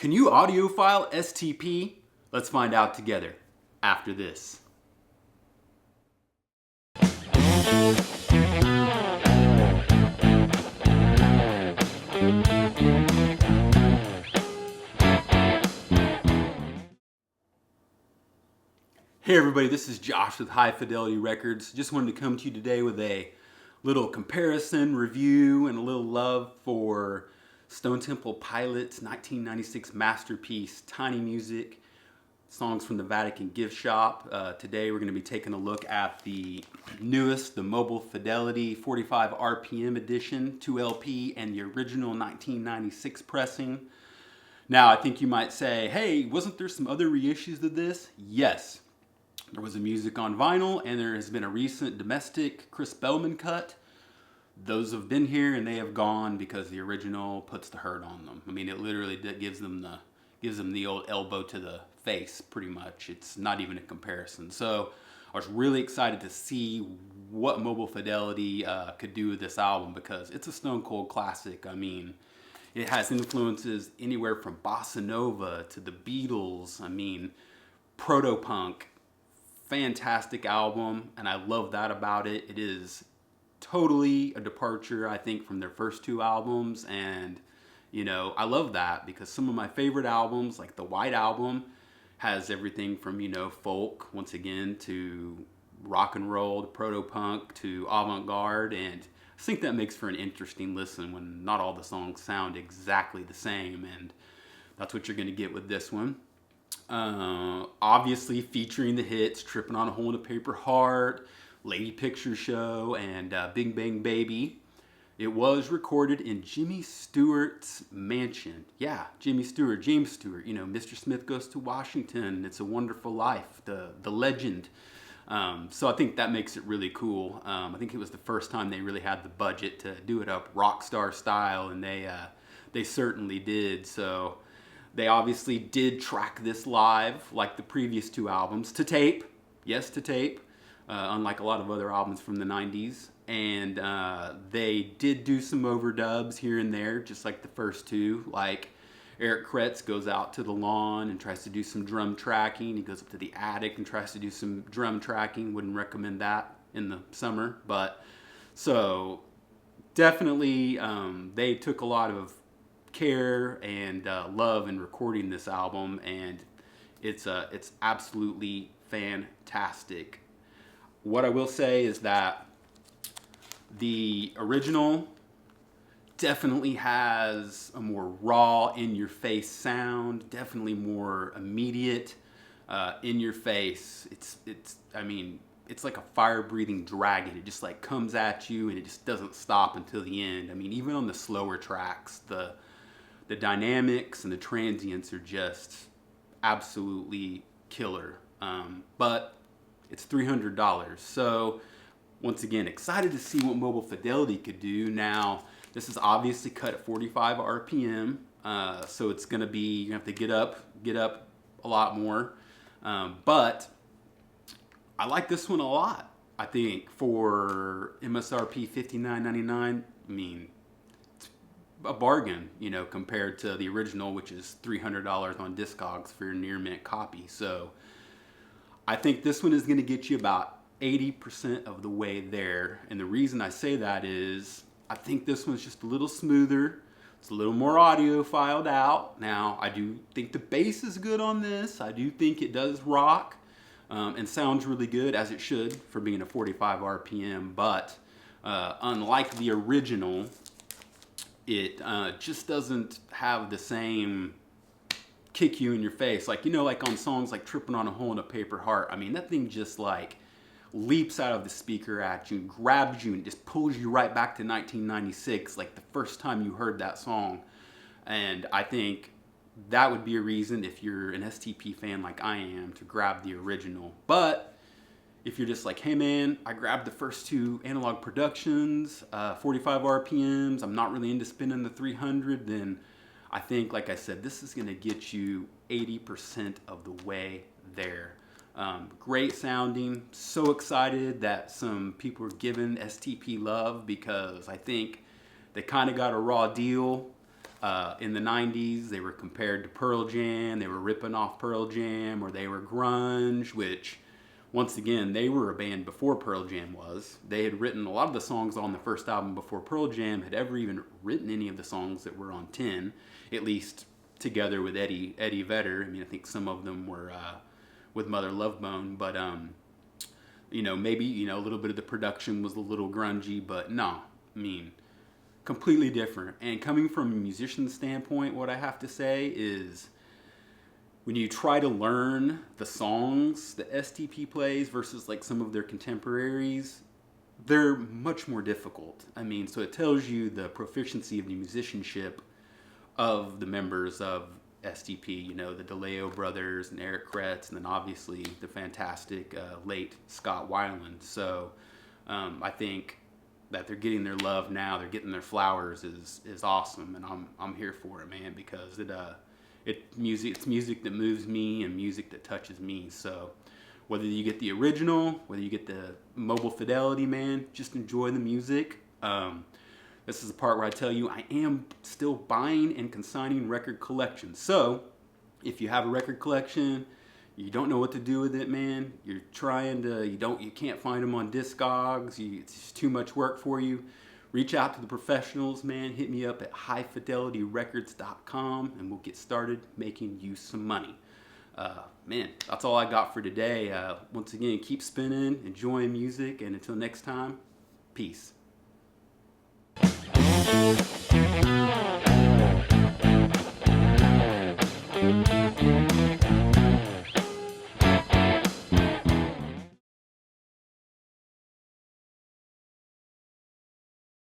Can you audiophile STP? Let's find out together after this. Hey everybody, this is Josh with Hi-Fidelity Records. Just wanted to come to you today with a little comparison, review, and a little love for Stone Temple Pilots' 1996 masterpiece, Tiny Music, songs from the Vatican gift shop. Today we're going to be taking a look at the newest, the Mobile Fidelity 45 RPM edition, 2LP, and the original 1996 pressing. Now, I think you might say, hey, wasn't there some other reissues of this? Yes. There was a music on vinyl, and there has been a recent domestic Chris Bellman cut. Those have been here, and they have gone because the original puts the hurt on them. I mean, it literally gives them the old elbow to the face, pretty much. It's not even a comparison. So I was really excited to see what Mobile Fidelity could do with this album because it's a stone cold classic. I mean, it has influences anywhere from bossa nova to the Beatles. I mean, proto-punk. Fantastic album, and I love that about it. It is totally a departure, I think, from their first two albums, and you know, I love that because some of my favorite albums, like the White Album, has everything from, you know, folk, once again, to rock and roll, to proto-punk, to avant-garde, and I think that makes for an interesting listen when not all the songs sound exactly the same, and that's what you're going to get with this one. Obviously featuring the hits Tripping on a Hole in a Paper Heart, Lady Picture Show, and Big Bang Baby. It was recorded in Jimmy Stewart's mansion. Yeah, Jimmy Stewart, James Stewart, you know, Mr. Smith Goes to Washington, It's a Wonderful Life, the legend. So I think that makes it really cool. I think it was the first time they really had the budget to do it up rock star style, and they certainly did. So they obviously did track this live, like the previous two albums, to tape. Yes, to tape, unlike a lot of other albums from the 90s. And they did do some overdubs here and there, just like the first two. Like Eric Kretz goes out to the lawn and tries to do some drum tracking. He goes up to the attic and tries to do some drum tracking. Wouldn't recommend that in the summer. But so definitely they took a lot of care and love in recording this album, and it's absolutely fantastic. What I will say is that the original definitely has a more raw, in-your-face sound, definitely more immediate, in-your-face. I mean, it's like a fire-breathing dragon. It just like comes at you, and it just doesn't stop until the end. I mean, even on the slower tracks, the dynamics and the transients are just absolutely killer. But it's $300. So once again, excited to see what Mobile Fidelity could do. Now, this is obviously cut at 45 RPM. So it's going to be, you're going to have to get up a lot more. But I like this one a lot. I think for MSRP $59.99, I mean, a bargain, you know, compared to the original, which is $300 on Discogs for your near mint copy. So I think this one is going to get you about 80% of the way there. And the reason I say that is I think this one's just a little smoother. It's a little more audio filed out. Now, I do think the bass is good on this. I do think it does rock and sounds really good, as it should for being a 45 RPM. But unlike the original, it just doesn't have the same kick you in your face. Like, you know, like on songs like Tripping on a Hole in a Paper Heart, I mean, that thing just like leaps out of the speaker at you and grabs you and just pulls you right back to 1996, like the first time you heard that song. And I think that would be a reason, if you're an STP fan like I am, to grab the original. But if you're just like, hey man, I grabbed the first two Analog Productions, 45 RPMs, I'm not really into spending the 300, then I think, like I said, this is going to get you 80% of the way there. Great sounding. So excited that some people are giving STP love because I think they kind of got a raw deal In the 90s, they were compared to Pearl Jam. They were ripping off Pearl Jam, or they were grunge, which, once again, they were a band before Pearl Jam was. They had written a lot of the songs on the first album before Pearl Jam had ever even written any of the songs that were on 10, at least together with Eddie Vedder. I mean, I think some of them were with Mother Love Bone, but maybe a little bit of the production was a little grungy, but no, I mean, completely different. And coming from a musician's standpoint, what I have to say is, when you try to learn the songs that STP plays versus like some of their contemporaries, they're much more difficult. I mean, so it tells you the proficiency of the musicianship of the members of STP, the DeLeo brothers and Eric Kretz, and then obviously the fantastic late Scott Weiland. So I think that they're getting their love now, they're getting their flowers is awesome, and I'm here for it, man, because it's music that moves me and music that touches me. So whether you get the original, whether you get the mobile fidelity, man, just enjoy the music. This is the part where I tell you I am still buying and consigning record collections. So if you have a record collection, you don't know what to do with it, man, you're trying to, you can't find them on Discogs, it's just too much work for you, reach out to the professionals, man. Hit me up at HiFidelityRecords.com and we'll get started making you some money. Man, that's all I got for today. Once again, keep spinning, enjoying music, and until next time, peace.